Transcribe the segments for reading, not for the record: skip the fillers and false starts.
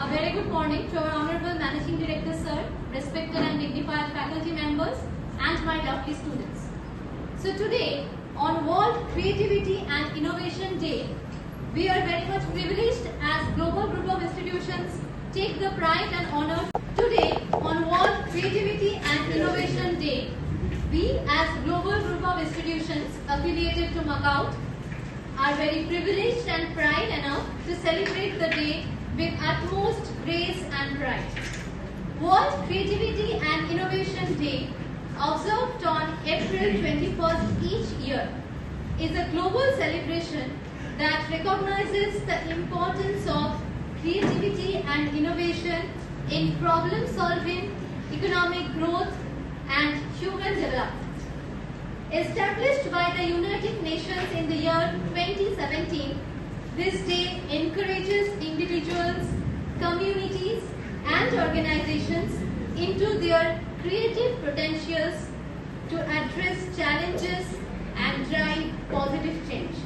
A very good morning to our Honorable Managing Director Sir, respected and dignified faculty members and my lovely students. So today on World Creativity and Innovation Day, we are very much privileged as global group of institutions take the pride and honor. Today on World Creativity and Innovation Day, we as global group of institutions affiliated to MACAUT are very privileged and pride enough to celebrate the day with utmost grace and pride. World Creativity and Innovation Day, observed on April 21st each year, is a global celebration that recognizes the importance of creativity and innovation in problem solving, economic growth, and human development. Established by the United Nations in the year 2017, this day encourages individuals, communities, and organizations into their creative potentials to address challenges and drive positive change.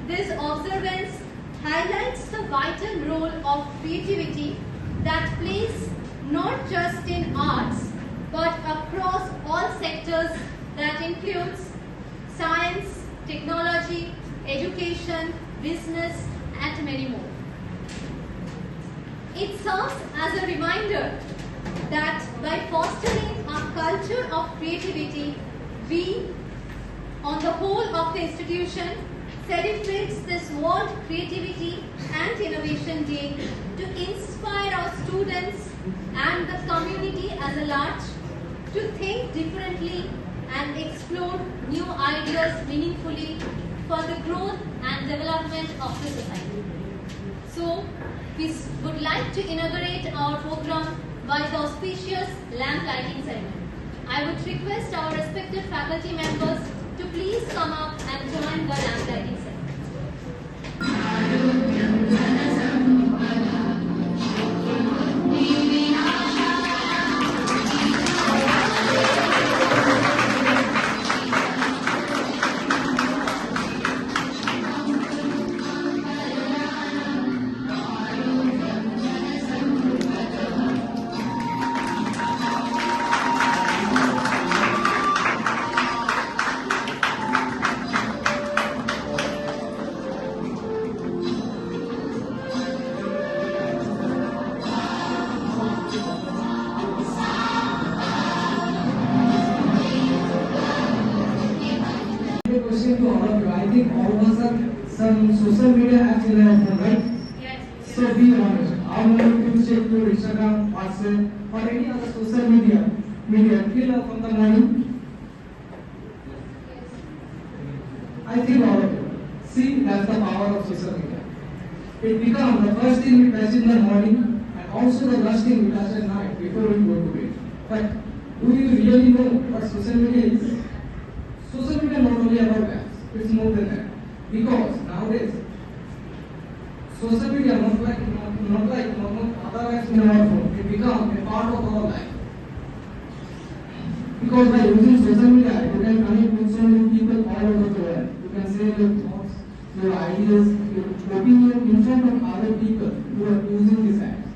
This observance highlights the vital role of creativity that plays not just in arts but across all sectors that includes science, technology, education, business, and many more. It serves as a reminder that by fostering a culture of creativity, we, on the whole of the institution, celebrates this World Creativity and Innovation Day to inspire our students and the community as a large to think differently and explore new ideas meaningfully for the growth and development of the society. So, we would like to inaugurate our program by the auspicious lamp lighting ceremony. I would request our respected faculty members to please come up and join the lamp lighting ceremony. Question to all of you. I think all of us have some social media apps in our phone, right? Yes. So be honest. How many people check your Instagram, WhatsApp, or any other social media till from the morning? I think all of you. See, that's the power of social media. It becomes the first thing we touch in the morning and also the last thing we touch at night before we go to bed. But do you really know what social media is? Social media not only about apps, it's more than that. Because nowadays, social media not like other apps in our phone, it becomes a part of our life. Because by using social media, you can connect with so many people all over the world. You can share your thoughts, your ideas, your opinion in front of other people who are using these apps.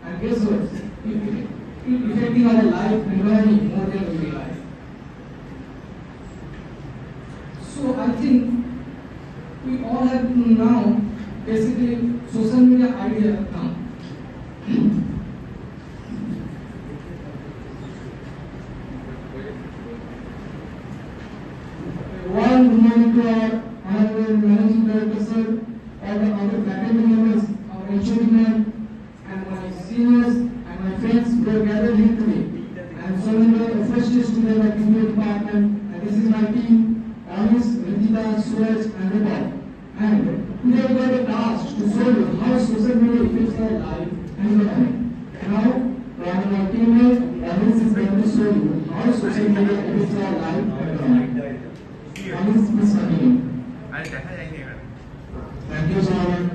And guess what? It affecting our life and learning more than we realize. So I think we all have now basically social media idea now. One good morning to our Honorable Managing Director Sir, all the other faculty members, our HOD and my seniors and my friends who are gathered here today. And so many fresh students at the department, and this is my team. Amis, Ritita, Suraj, and Rupal. And today we got a task to show you how social media affects our life and learning. Now, one of my teammates, Amis, is going to show you how social media affects our life and learning. Amis, please continue. Thank you so much.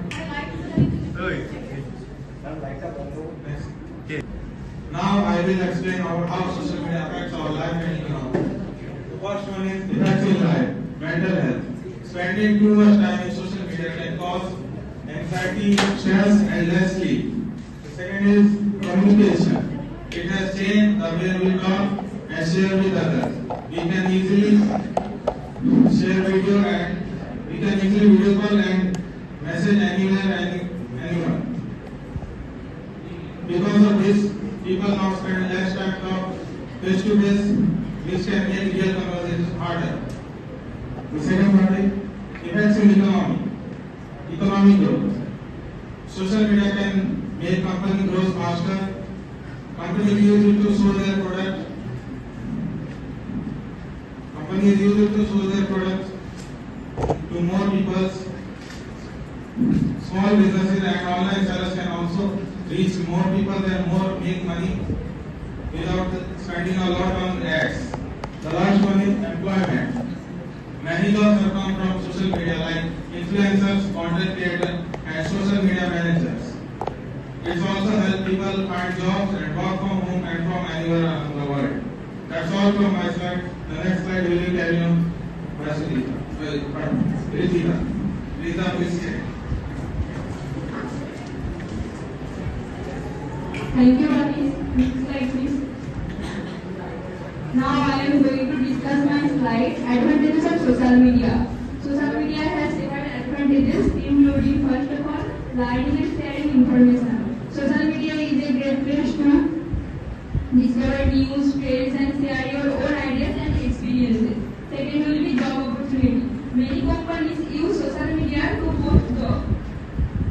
Now I will explain about how social media affects our life and economy. The first one is effects in life, mental health. Spending too much time in social media can cause anxiety, stress, and less sleep. Second is communication. It has changed the way we talk and share with others. We can easily share video call and message anywhere, anyone. Because of this, people now spend less time talk face to face, which can make real conversations harder. The second part is effects in economic growth. Social media can make company grow faster. Companies use it to show their product. Companies use it to show their products to more people. Small businesses and online sellers can also reach more people and make money without spending a lot on ads. The last one is employment. Many jobs have come from social media like influencers, content creators and social media managers. It's also helped people find jobs and work from home and from anywhere around the world. That's all from my side. The next slide will be carried on by Rita. Rita, please take. Thank you, Manish. Next slide, please. Now I am going to discuss my slide. Advantages of social media. Social media has several advantages, including first of all, learning and sharing information. Social media is a great place to discover news, trends, and share your own ideas and experiences. Second will be job opportunity. Many companies use social media to post job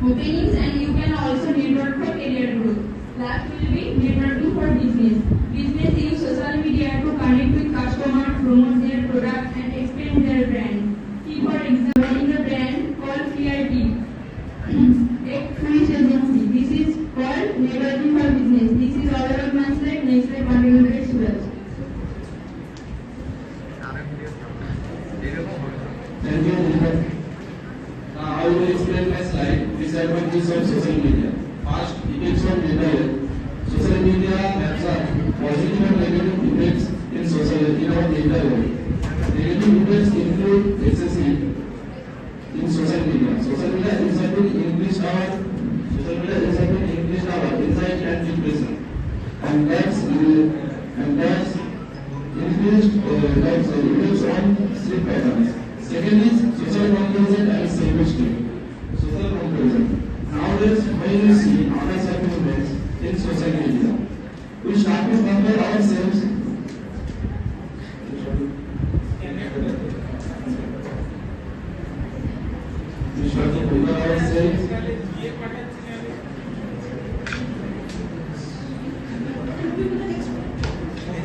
openings, and you can also network for career growth. Last will be networking for business. Business use social media to connect with customers, promote their product, and expand their brand. See for example, in a brand called CRT, a cruise agency. This is called networking for business. This is all about my slide. Next slide, continue with Suraj. Thank you, Nirmal. Now I will explain my slide. Disadvantages of social media. First, effects of mental health. Social media has a positive and negative effects in our mental health. Negative effects include excessive in social media. Social media has increased our anxiety and depression, and that's increased effects on sleep patterns. Second is social comparison and self-esteem. Social comparison. Nowadays, when we see others' achievements in social media, we start to compare ourselves. We start to compare ourselves.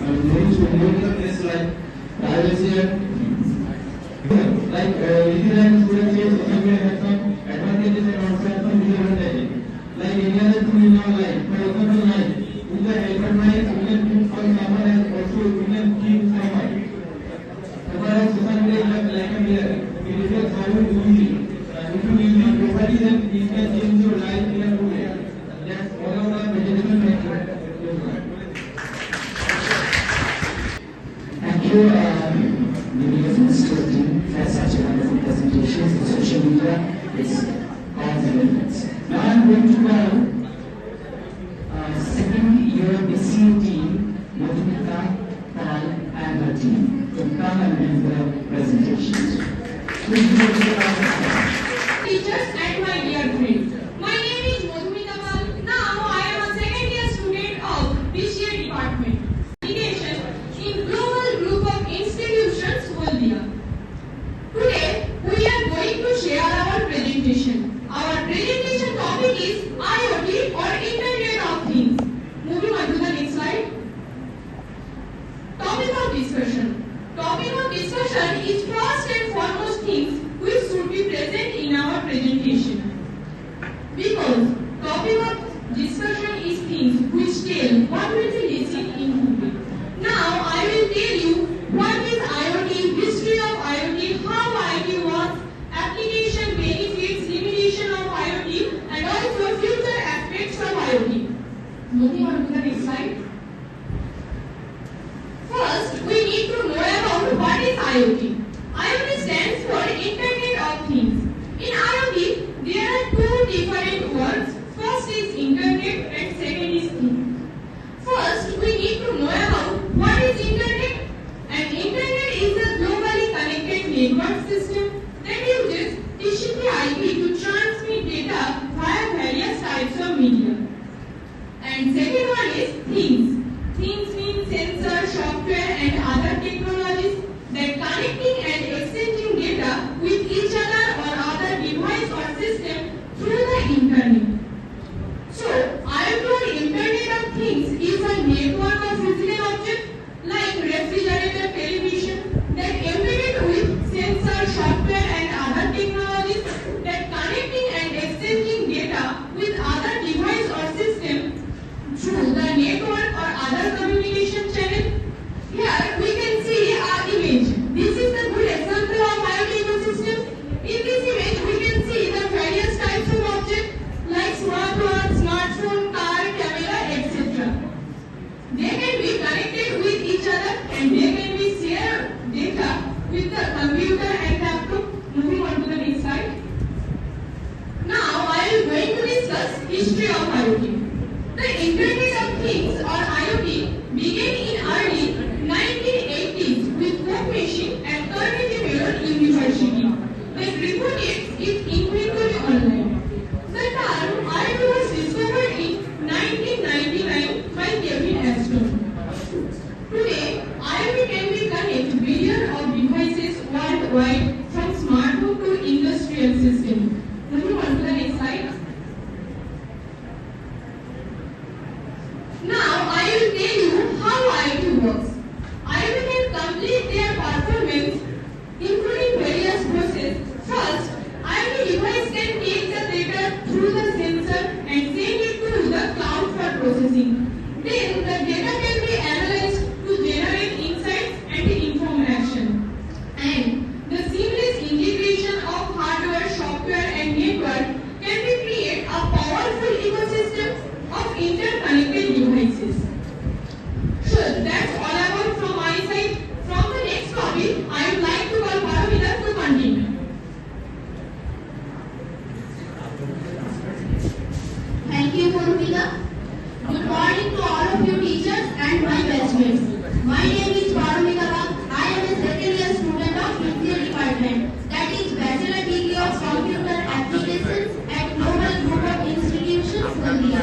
And things to move is like privacy and like within and students say social media has some advantages and also has some disadvantages. Like any other thing in our life, for example, like with the help of my we can call someone and also we can keep someone. Whereas social media is like a mirror, it reflects how you use it. If you use it properly, then it can change your life in a good way. That's all of the vegetable factors. Thank you, Mr. Team, for such a wonderful presentation. Social media is cause and effects. Now I'm going to call second year BCU team, Madhumita, Paul, and her team to come and make the presentations. Please give a round of applause. Teachers and my dear friends, my name is Madhumita Pal. Now I am a second year student of BCA department. Education in global group of institutions, Haldia. Today we are going to share our presentation. Our presentation topic is IoT or Internet of Things. Moving on to the next slide. Topic of discussion. Topic of discussion is first and foremost things which should be present in our presentation. Because topic of discussion is things which tell what will be listened in movie. Now I will tell you what is IoT, history of IoT, how IoT works, application, benefits, limitation of IoT, and also future aspects of IoT. Moving on to the next slide. First, we need to know about what is IoT. IoT stands for Internet of Things. In IoT, there are two different words. First is Internet and second with the computer and laptop. Moving on to the next slide. Now I am going to discuss history of IoT. The Internet of Things or IoT began in early 1980s with Hope Machine at Carnegie Mellon University that reported its inventory online. The term IoT was discovered in 1999 by Kevin Ashton. Today, IoT can be connect billions of devices worldwide from smartphone to industrial system. Moving on to the next slide. Now I will tell you how IoT works. IoT can complete their performance including various processes. First, IoT device can take the data through the sensor and send it to the cloud for processing. Then the data can be analyzed to generate insights and inform action. And the seamless integration of hardware, software and network can be create a powerful ecosystem of interconnected devices. So that's all about from my side. From the next topic, I would like to call Paramita to continue. Thank you, Paramita. Good morning to all of you teachers and my batchmates. My name is Paramita Bhatt. I am a second year student of BCA department, that is Bachelor Degree of Computer Applications at Global Group of Institutions, India.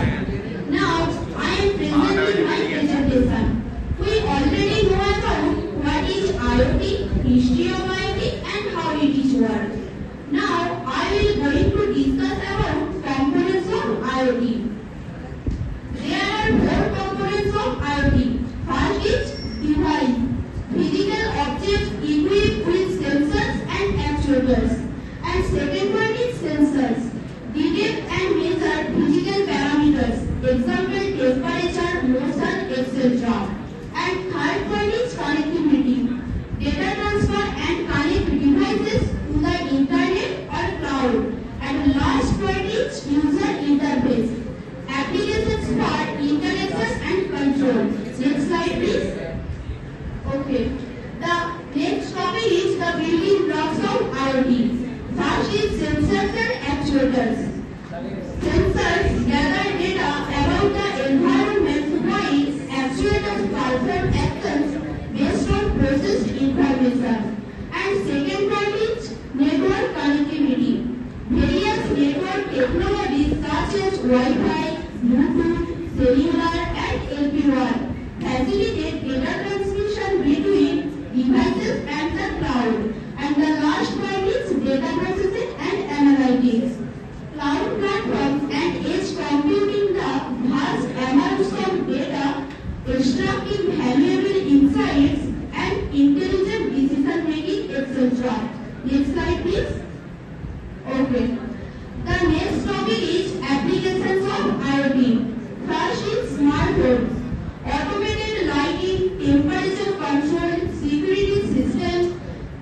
Now, I am presenting my presentation. We already know about what is IoT, history of IoT and how it is worked. Now, I will going to discuss about components of IoT. There are four components of IoT. First is device, physical objects equipped with sensors and actuators. And second one is sensors, detect and measure physical parameters, example temperature, motion, etc. And third one is connectivity, data transfer and connect devices to the internet or cloud. And last point is user interface, applications for interaction and control. Next slide please. Okay. The next topic is the building blocks of IoT. First is sensors and actuators. Sensors gather data about the environment while actuators perform actions based on processed information. And second point is network connectivity. Various network technologies such as Wi-Fi, Bluetooth, cellular and LPWAN facilitate data transmission between devices and the cloud. And the last point is data processing and analytics. Cloud platforms and edge computing the vast amounts of data, extracting valuable insights and intelligent decision making, etc. Next slide please. Okay. The next topic is applications of IoT. First is smartphones, automated lighting, temperature control, security systems,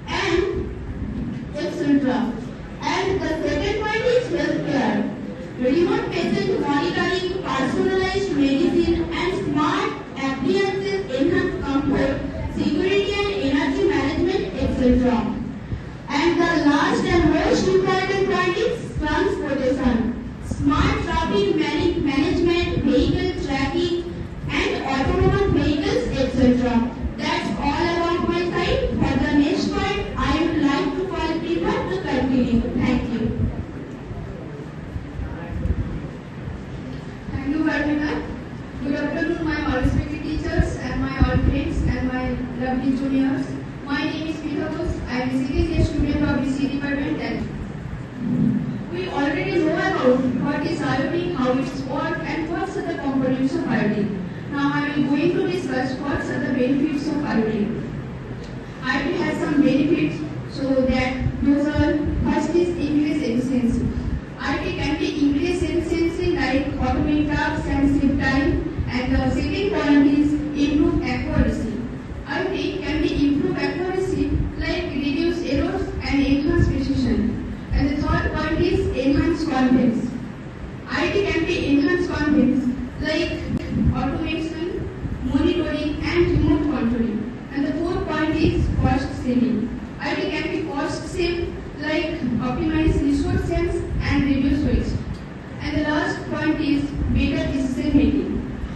and etc. And the second point is healthcare, remote patient monitoring, personalized medicine, and smart appliances enhance comfort, security, and energy management, etc. And the last and most important point is transportation, smart traffic management, vehicle tracking, and autonomous vehicles, etc. That's all about my side. For the next part, I would like to call Priya to continue. Thank you. Thank you, Paramita. Good afternoon, my all respected teachers and my all friends and my lovely juniors. My name is Pita Bose. I am a second year student of BCA department. And we already know about what is IoT, how it's work, and what are the components of IoT. Now I am going to discuss what are the benefits of IoT. IoT has some benefits, so that those are first is increased efficiency. IoT can be increased efficiency like automate tasks and save time, and the second point is improve accuracy. IoT can be improve accuracy like reduce errors and enhance precision. And the third point is enhance confidence. IoT can be enhanced confidence like automation, monitoring and remote controlling. And the fourth point is cost saving. same like optimize resource sense and reduce waste. And the last point is better decision making.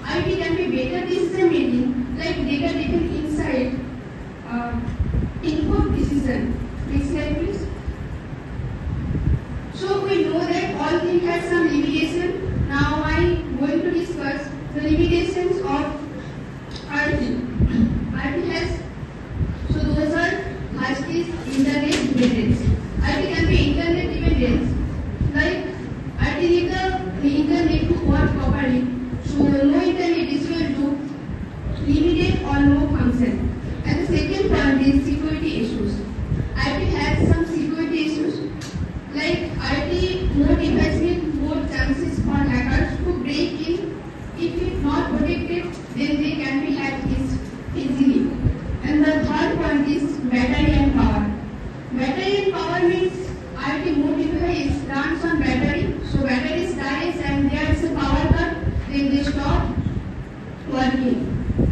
IT can be better decision making, like data-driven insight, informed decision. Next slide, please. So we know that all things have some limitation. Now I'm going to discuss the limitations of RT. RT has, so those are first is internet dependence. RT can be internet dependence. Like RT need the internet to work properly. So no internet is equal to limited or no function. And the second point is security issues. RT has some security issues. Like RT more device with more chances for hackers to break in. If it's not protected, then they can be hacked easily. And the third point is battery and power. Battery and power means RT more device runs on battery. So batteries dies and there is a power cut, then they stop working.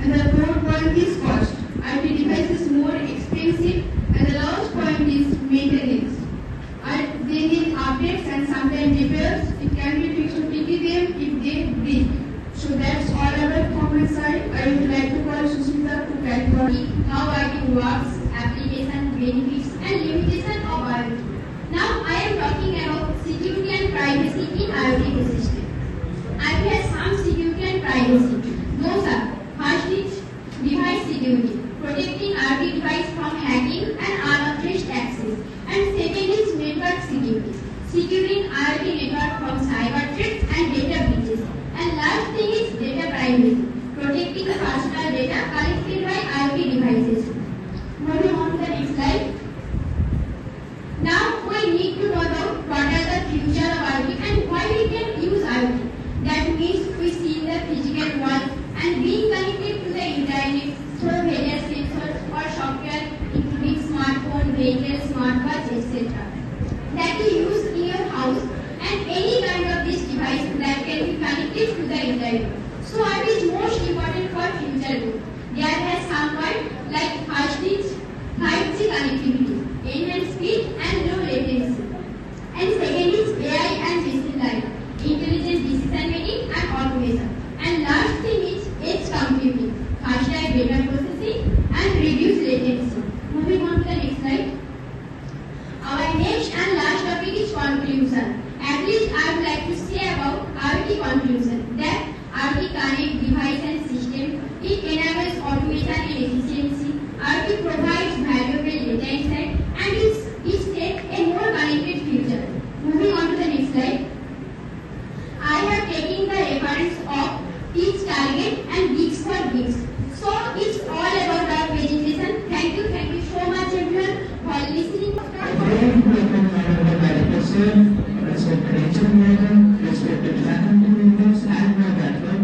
And the fourth point is cost. IT device is more expensive. And the last point is maintenance. They need updates and sometimes repairs. It can be fixed to TP them if they break. So that's all about from my side. I would like to call Susmita to clarify How IT works, application, benefits and limitation of IoT. Now I am talking about security and privacy in IoT system. IoT has some security and privacy. Those are first is device security, protecting IoT device from hacking and unauthorized access. And second is network security, securing IoT network from cyber threats and data breaches. And last thing is data privacy, protecting personal data collected by IoT devices. Moving on to the next slide. Now we need to know about what are the future of IoT and why we can use IoT. That means we see the physical world and being connected to the internet through various sensors or software including smartphone, vehicle, smartwatch, etc. That you use in your house and any kind of this device that can be connected to the internet. So what is most important for future growth? There has some point like first is 5G connectivity, enhanced speed and low latency. And second is AI and machine learning, intelligent decision making and automation. And last thing is edge computing, faster data processing and reduced latency. Moving on to the next slide. Our next and last topic is conclusion. At least I would like to say about IoT conclusion that IoT connect device and system. It enables automation and efficiency. IoT provides valuable data insight and it sets a more connected future. Moving on to the next slide. I have taken the reference of each target and gigs for gigs. So it's all about our presentation. Thank you so much everyone for listening. Respected HR manager, respected faculty members and my bachelor.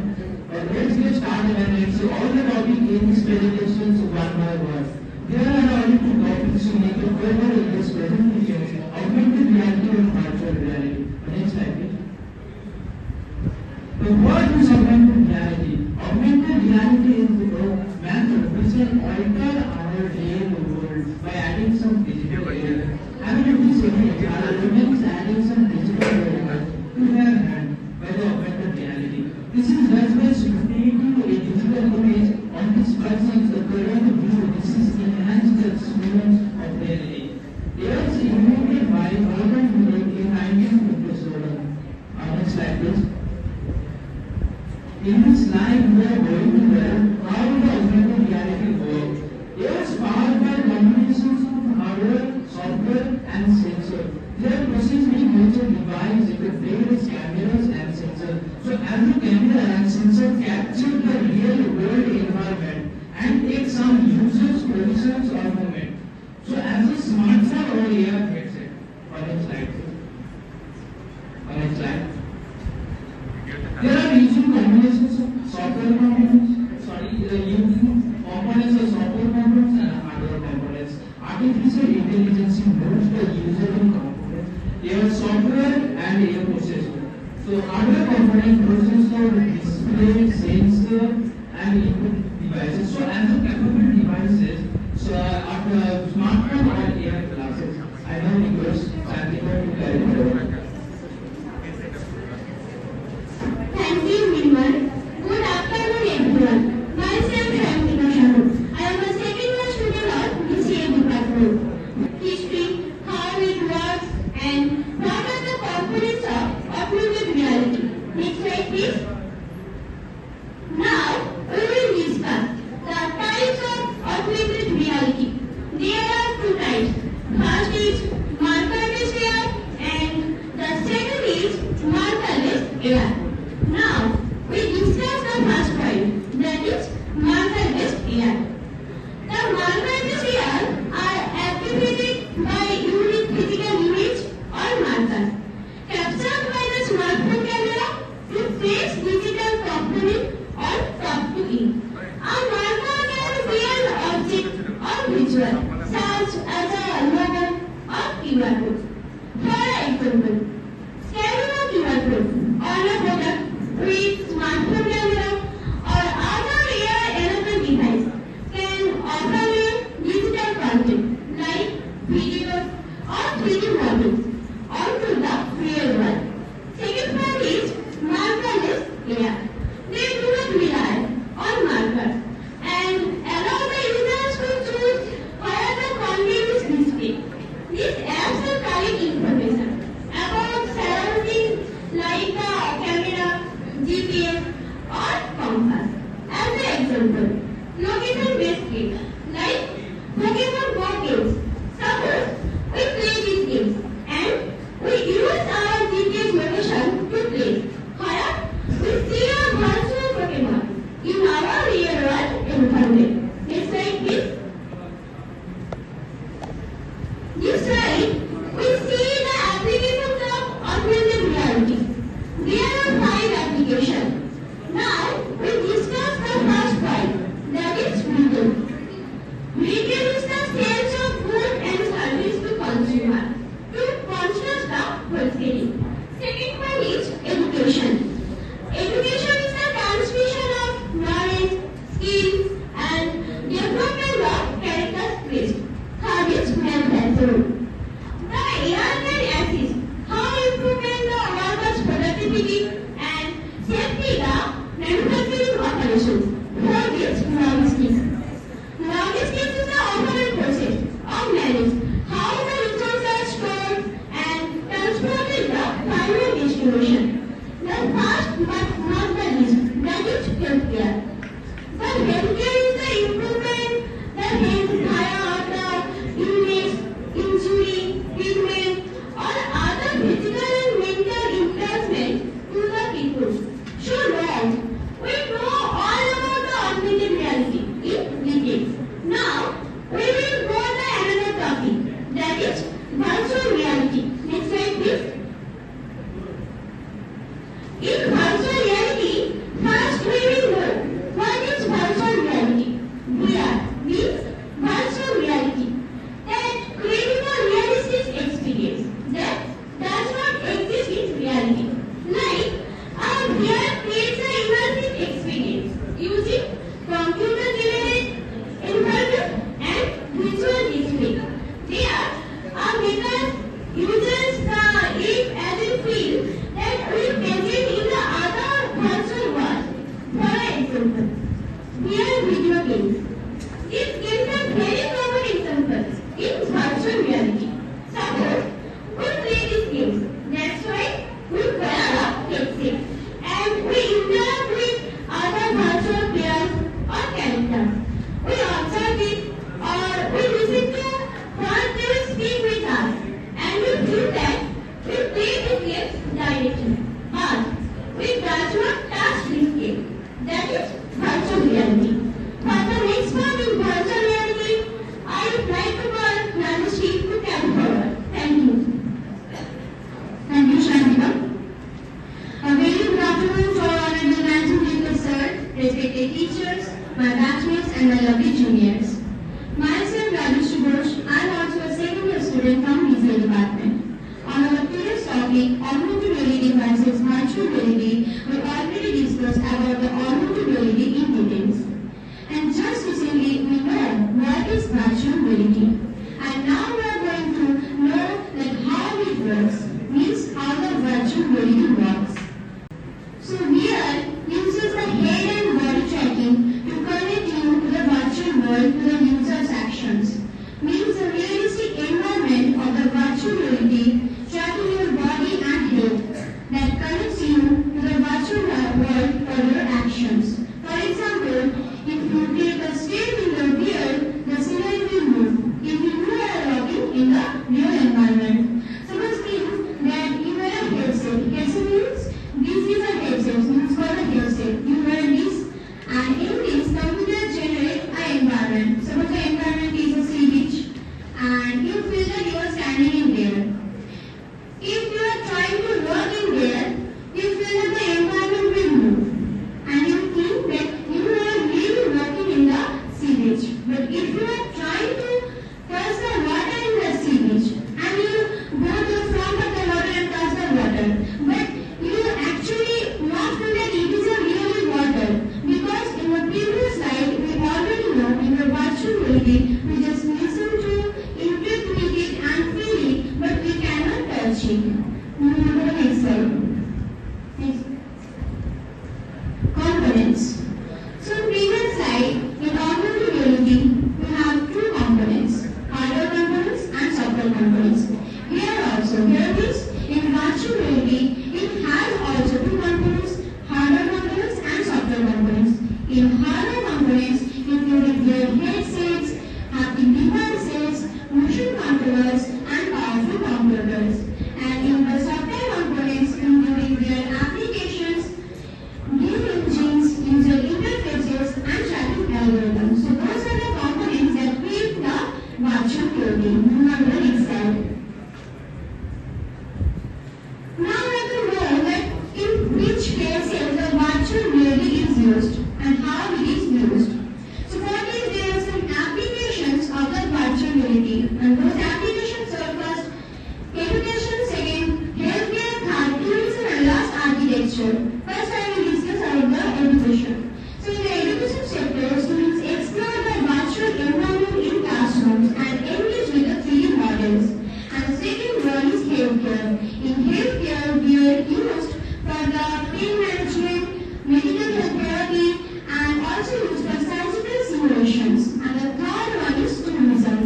Let's get started and let's see all the topic in this presentation one by one. There are only two topics to make a further in this presentation: augmented reality and virtual reality. Next slide, please. The word is augmented reality. Augmented reality is the method which can alter our real world by adding some digital layer. Having a this image, our elements adding some digital layer to their hand by the augmented reality. This is thus by shifting a digital image on this person's current view. This is enhanced the experience of reality. It's invented by Urban Millett in 1957. Next slide, please. In this slide, we are going to learn how the augmented reality works. It is powered by combinations of hardware, software, and sensor. Their processing makes a device with various cameras and sensors. So, as the camera and sensor capture the real world environment and take some users' positions or movement. So, as a smartphone or AR headset. Next slide. Next slide. There are using combinations of software components, using components of software components and hardware components. Artificial intelligence moves the user in component, air software and air processor. So hardware component processor, display, sensor and input devices. So as a capable devices, so smartphone or AR glasses. I visual, such as a logo or QR code. For example, scanning a QR code on a product with smartphone camera or other AR-enabled device can offer you digital content like videos or 3D models onto the real world. Second point is markerless AI. They do not rely on markers and allow the users to choose where the content is displayed. These apps will collect information about surroundings like the camera, GPS, or compass. As an example, location-based games like Pokemon Go games. Suppose we play these games and we use our GPS location to play. Where we see a virtual Pokemon in our real-world environment. Next slide, please. This slide, we see the applications of augmented reality. There are 5 applications. Now, we discuss the first point, that is retail. Retail is the sales of goods and services to consumer to construct the wholesaling. Second one is education. Education is the transmission of knowledge, skills, and development of character traits. Third is manufacturing. The AI can assist how improvement the workers' productivity and safety the manufacturing operations. Fourth is logistics. Logistics is the overall process of managing how the resources are stored and transported the final destination. The first but not the least, that is healthcare. The healthcare is the improvement the health via the illness, injury, treatment, or other physical and mental impairment to the people. So long, we know all about the augmented reality in detail. Now, we will go to another topic, that is virtual reality. Next slide, please. In virtual reality, first we will know what is virtual reality. VR means virtual reality, that creating a realistic experience that does not exist in reality. Like, our VR creates an immersive experience using computer-generated environment and visual display. There, our makers uses the if as in feel that we present in the other virtual world. For example, VR video games. These games are very common examples in virtual reality. Suppose we play these games. That's why we wear a headset and we interact with other virtual players or characters. We observe it or we listen to what they will speak with us and we feel that we play this game directly. But we does not touch this game. That is virtual reality. For the next one in virtual reality, I would like to call Nancy to come forward. Thank you. Thank you, Shantika. A very good afternoon to our honorable managing director, sir, respected teachers, my batchmates, and my lovely juniors. Myself, Rajesh Ghosh, I am also a second year student from BCA department. On our previous topic, augmented reality versus virtual reality, we already discussed about the augmented reality in details. And just recently, we know what is virtual reality. And now we are going to know that how it works, means how the virtual reality works. So here, uses the head and body tracking to connect you to the virtual world to the user's actions. Means the realistic environment of the virtual reality tracking your body and head that connects you to the virtual world for your actions. For example, if you take a step in the rear, the scenery will move. If We just listen to, interpret it and feel it, but we cannot touch it. Move to the next slide. Next. Components. So previous slide, in augmented reality, we have two components, hardware components and software components. Here also, here means in virtual reality, it has also two components, hardware components and software components. In hardware components, including their headsets, haptic devices, motion controllers, and powerful computers. And in the software components, including their applications, game engines, user interfaces, and tracking algorithms. So those are the components that create the virtual reality. Move on to the next slide. Now let us know that in which cases the virtual reality is used and how it is used. So for this there are some applications of the virtual reality, and those applications are first education, second healthcare, third tourism, and last architecture. First I will discuss about the education. So in the education sector, students explore the virtual environment in classrooms and engage with the 3D models. And the second one is healthcare. In healthcare, we are used for the pain management, medical health therapy, and also used for surgical simulations. And the third one is tourism.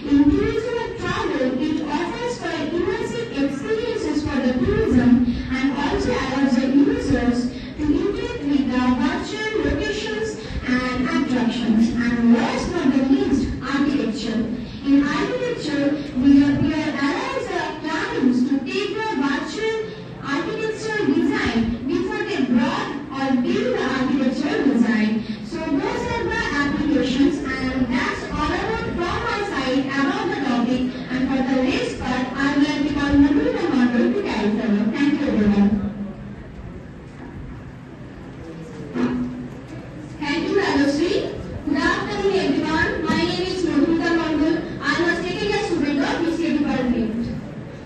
In tourism and travel, it offers for immersive experiences for the tourism and also allows the users to interact with the virtual locations and attractions. And last but not least, architecture. In architecture, we are allows the clients to take the virtual architectural design before they brought or build the architectural design. So those are the applications, and that's all about from my side about the topic. And for the next part, I would like to call Madhu the model to carry forward. Thank you everyone. Thank you, Rajashree. Good afternoon, everyone. My name is Madhurita Mandal. I am a second year student of BCA department.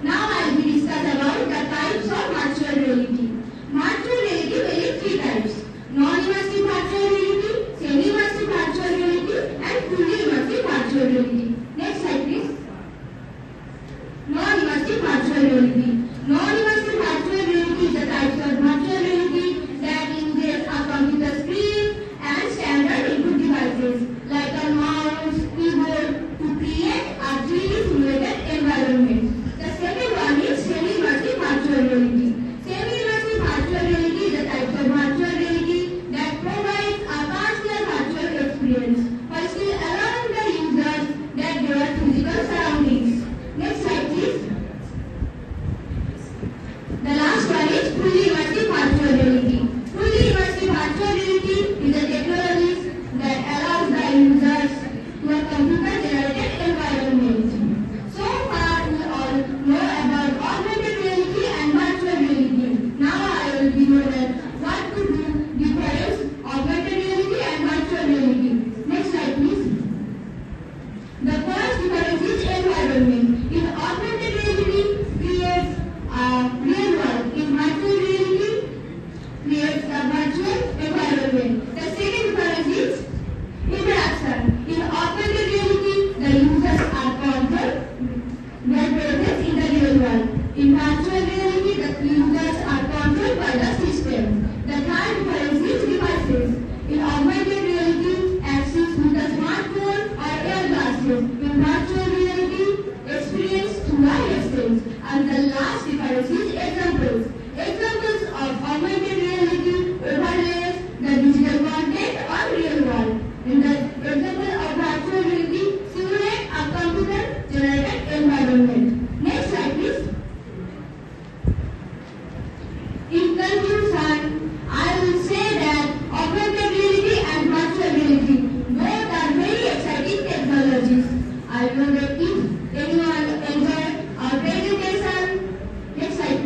Now I will discuss about the types of virtual reality. Virtual reality will three types: non-immersive virtual reality, semi-immersive virtual reality, and fully immersive virtual reality. Next slide, please. Non-immersive virtual reality. Non-immersive virtual reality is the types of virtual reality that uses a computer screen and standard input devices like a mouse, keyboard to create a 3D simulated environment. The second one is semi-immersive virtual reality. Semi-immersive virtual reality is the type of virtual reality that provides a partial virtual experience while still allowing the users that they are physical surroundings. Next slide, please. The last one is fully immersive virtual reality. Fully immersive virtual reality is a technology that allows the users to a computer-generated environment. So far, we all know about augmented reality and virtual reality. Now I will give you what to do difference augmented reality and virtual reality. Next slide, please. The first difference is environment. In augmented reality, creates a real world. In virtual reality, creates a virtual environment. The second difference is interaction. In augmented reality, the users are controlled their presence in the real world. In virtual reality, the users are controlled by the system. The third difference is devices. In augmented reality, access with a smartphone or air glasses. In virtual reality, experience through a headset. And the last difference is examples. Examples of augmented reality overlays the digital content on real world. In the example of virtual reality, simulate a computer-generated environment. Next slide, please. In conclusion, I will say that augmented reality and virtual reality both are very exciting technologies. I know that if anyone enjoyed our presentation, next slide.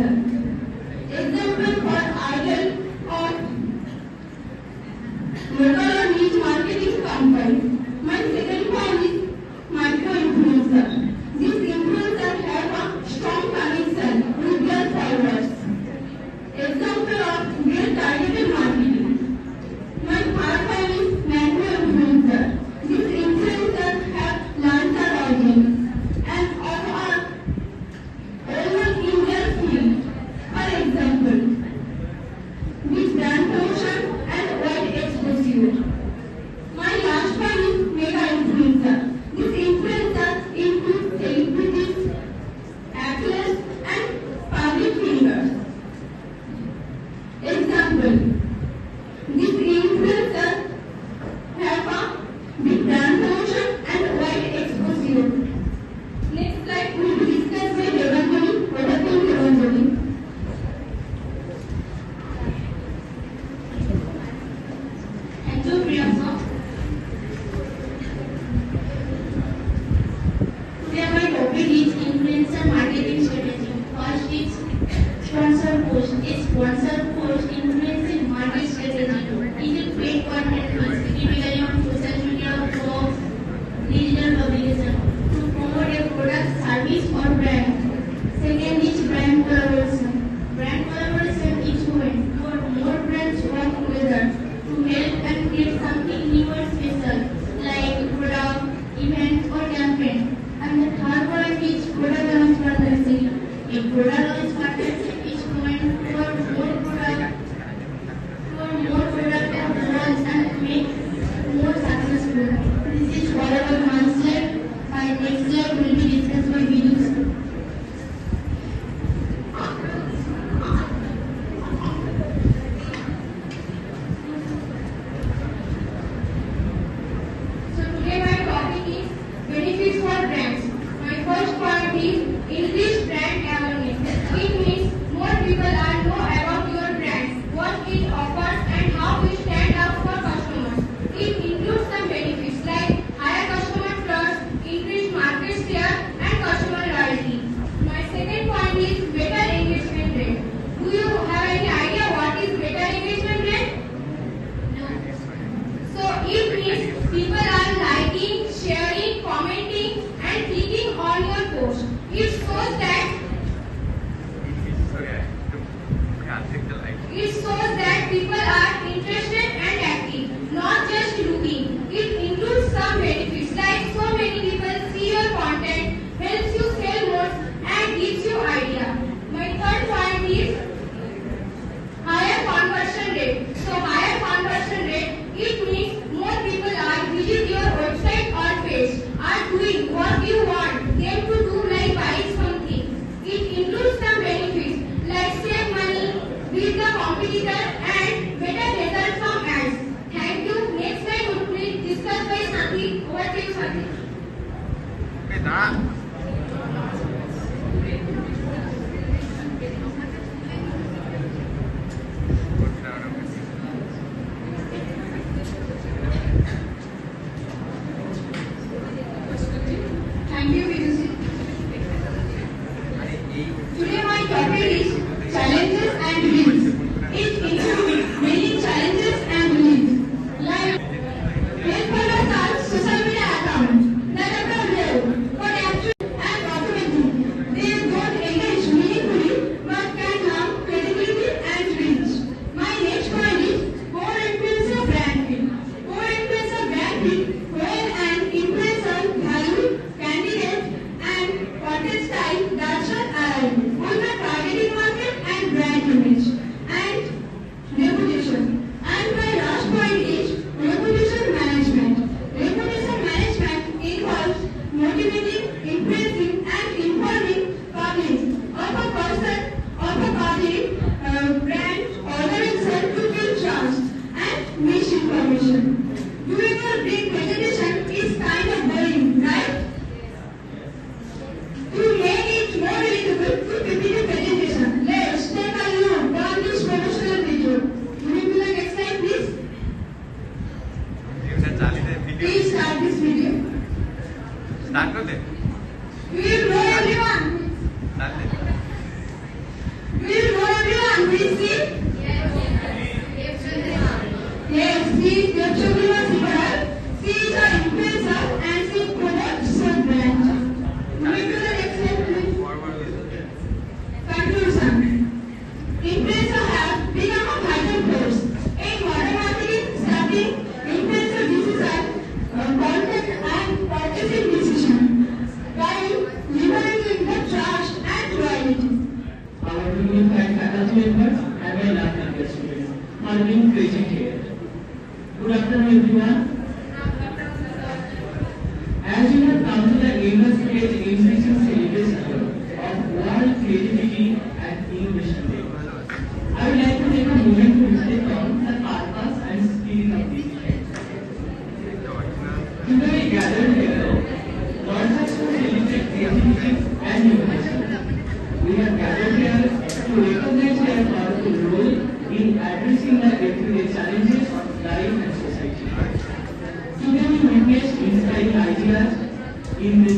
information. Example for idle or local or niche marketing company. My second point is micro-influencer. These influencers have a strong connection with their followers. Example of their targeted marketing. My third point is macro-influencer. These influencers have larger audience and are almost in their field. For example, with brand promotion and wide exposure. My last one is mega influencer. This influencer includes celebrities, athletes, and public figures. Example: this influencer have a big brand promotion and wide exposure. Next slide will be discussed by Devanjali. Over to you, Devanjali. Thank you, Priyanka. Today my topic is influencer marketing strategy. First is sponsor post. A sponsor post influencer market strategy is a paid content piece typically on social media, blogs, digital publication to promote a product, service or brand. Second is brand collaboration. Brand collaboration is when two or more brands work together to help and create something new or special, like product, event or campaign. And the third point is product launch partnership. A product launch partnership is when two or more product are launched and make more successful. This is followed one slide. My next slide will be discussed by videos. So today my topic is benefits for brands. My first point is increased brand awareness. It means more people are know about your brand, what it offers and how we stand up for customers. It includes some benefits like higher customer trust, increased market share and customer loyalty. My second point is better engagement rate. Do you have any idea what is better engagement rate? No. So it means people are liking, sharing, commenting and clicking on your post. It shows that people are interested and active, not just looking. It includes some benefits like so many people see your content, helps you sell more and gives you idea. My third point is higher conversion rate. So higher conversion rate, it means more people are visit your website or page, are doing what you want them to do, like buying something. It includes some benefits like save money, beat the competitor and better results from ads. Thank you. Next slide would be discussed by Santi. Over to you, Santi. Thank you, Vidushi. Today my topic is challenges and wins. It includes many challenges and wins. Like help followers are social media accounts that are available for capture and documenting. They don't engage She is Devshobhima Sivaral. She is an influencer and she promotes her brand. Moving to the next slide, please. Conclusion. Influencer have become a vital force in modern marketing, starting influencer decision, content and purchasing decision, while leveraging the trust and loyalty. Our unified faculty members and my lab medical students are being present here. Good afternoon, everyone. As you have come to the Gamers Page in-person celebration of World Creativity and Innovation Day, I would like to take a moment to reflect on the purpose and spirit of this event. Today we gathered here, not just to celebrate creativity and innovation. We have gathered here to recognize their powerful role in addressing the day-to-day challenges of life and society. Today we witness inspiring ideas in the